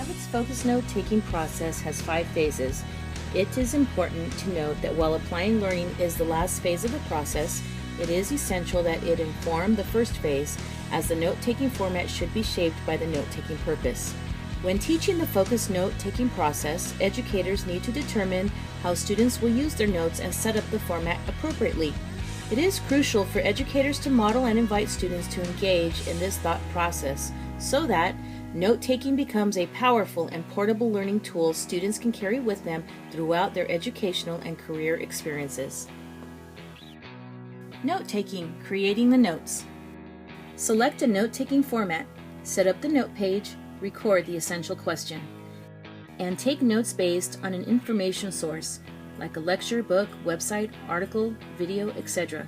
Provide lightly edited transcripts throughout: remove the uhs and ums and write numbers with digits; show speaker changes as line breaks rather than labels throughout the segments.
Habits focused note-taking process has 5 phases. It is important to note that while applying learning is the last phase of the process, it is essential that it inform the first phase, as the note-taking format should be shaped by the note-taking purpose. When teaching the focused note-taking process, educators need to determine how students will use their notes and set up the format appropriately. It is crucial for educators to model and invite students to engage in this thought process so that note-taking becomes a powerful and portable learning tool students can carry with them throughout their educational and career experiences. Note-taking, creating the notes. Select a note-taking format, set up the note page, record the essential question, and take notes based on an information source, like a lecture, book, website, article, video, etc.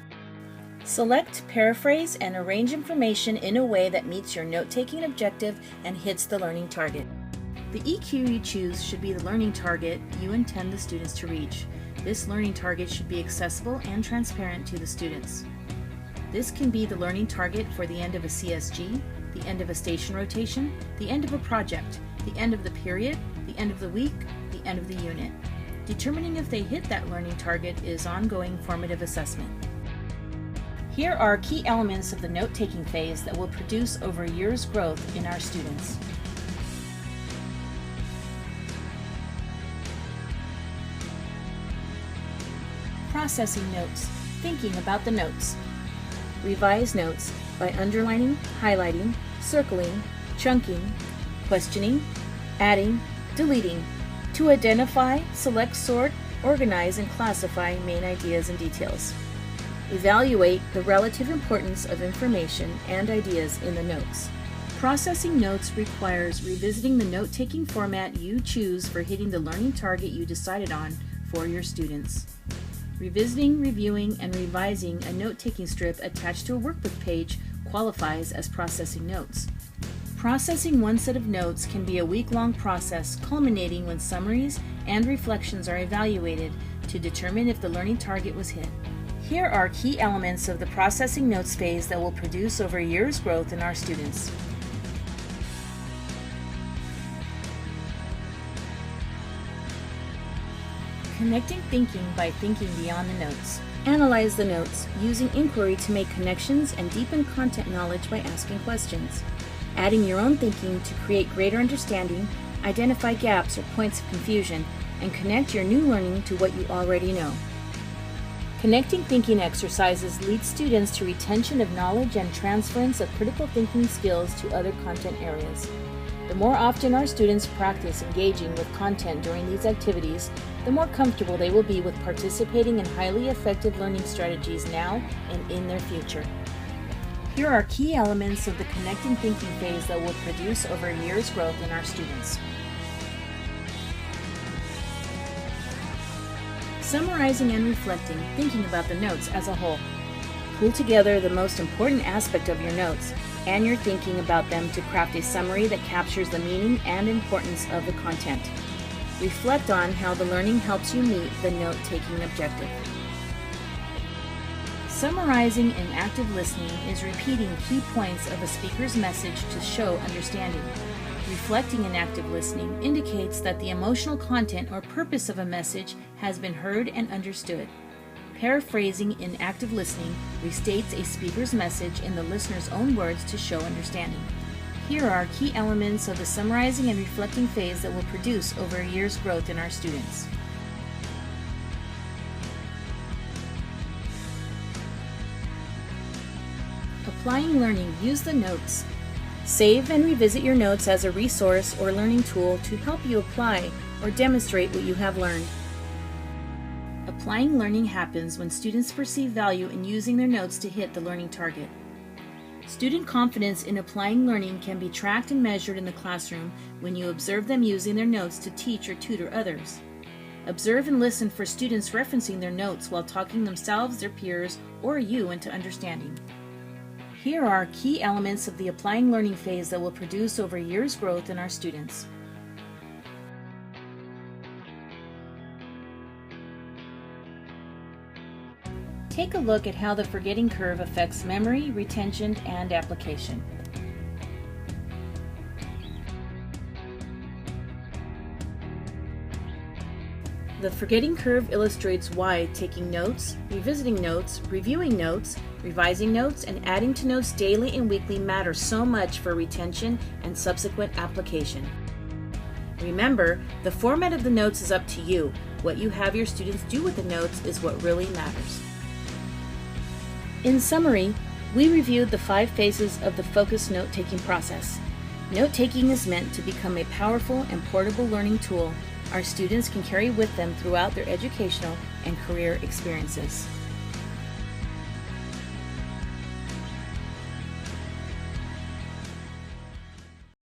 Select, paraphrase, and arrange information in a way that meets your note-taking objective and hits the learning target. The EQ you choose should be the learning target you intend the students to reach. This learning target should be accessible and transparent to the students. This can be the learning target for the end of a CSG, the end of a station rotation, the end of a project, the end of the period, the end of the week, the end of the unit. Determining if they hit that learning target is ongoing formative assessment. Here are key elements of the note-taking phase that will produce over a year's growth in our students. Processing notes, thinking about the notes. Revise notes by underlining, highlighting, circling, chunking, questioning, adding, deleting, to identify, select, sort, organize, and classify main ideas and details. Evaluate the relative importance of information and ideas in the notes. Processing notes requires revisiting the note-taking format you choose for hitting the learning target you decided on for your students. Revisiting, reviewing, and revising a note-taking strip attached to a workbook page qualifies as processing notes. Processing one set of notes can be a week-long process, culminating when summaries and reflections are evaluated to determine if the learning target was hit. Here are key elements of the processing notes phase that will produce over a year's growth in our students. Connecting thinking by thinking beyond the notes. Analyze the notes, using inquiry to make connections and deepen content knowledge by asking questions. Adding your own thinking to create greater understanding, identify gaps or points of confusion, and connect your new learning to what you already know. Connecting thinking exercises lead students to retention of knowledge and transference of critical thinking skills to other content areas. The more often our students practice engaging with content during these activities, the more comfortable they will be with participating in highly effective learning strategies now and in their future. Here are key elements of the connecting thinking phase that will produce over a year's growth in our students. Summarizing and reflecting, thinking about the notes as a whole. Pull together the most important aspect of your notes and your thinking about them to craft a summary that captures the meaning and importance of the content. Reflect on how the learning helps you meet the note-taking objective. Summarizing and active listening is repeating key points of a speaker's message to show understanding. Reflecting and active listening indicates that the emotional content or purpose of a message has been heard and understood. Paraphrasing in active listening restates a speaker's message in the listener's own words to show understanding. Here are key elements of the summarizing and reflecting phase that will produce over a year's growth in our students. Applying learning, use the notes. Save and revisit your notes as a resource or learning tool to help you apply or demonstrate what you have learned. Applying learning happens when students perceive value in using their notes to hit the learning target. Student confidence in applying learning can be tracked and measured in the classroom when you observe them using their notes to teach or tutor others. Observe and listen for students referencing their notes while talking themselves, their peers, or you into understanding. Here are key elements of the applying learning phase that will produce over a year's growth in our students. Take a look at how the forgetting curve affects memory, retention, and application. The forgetting curve illustrates why taking notes, revisiting notes, reviewing notes, revising notes, and adding to notes daily and weekly matters so much for retention and subsequent application. Remember, the format of the notes is up to you. What you have your students do with the notes is what really matters. In summary, we reviewed the 5 phases of the focused note-taking process. Note-taking is meant to become a powerful and portable learning tool our students can carry with them throughout their educational and career experiences.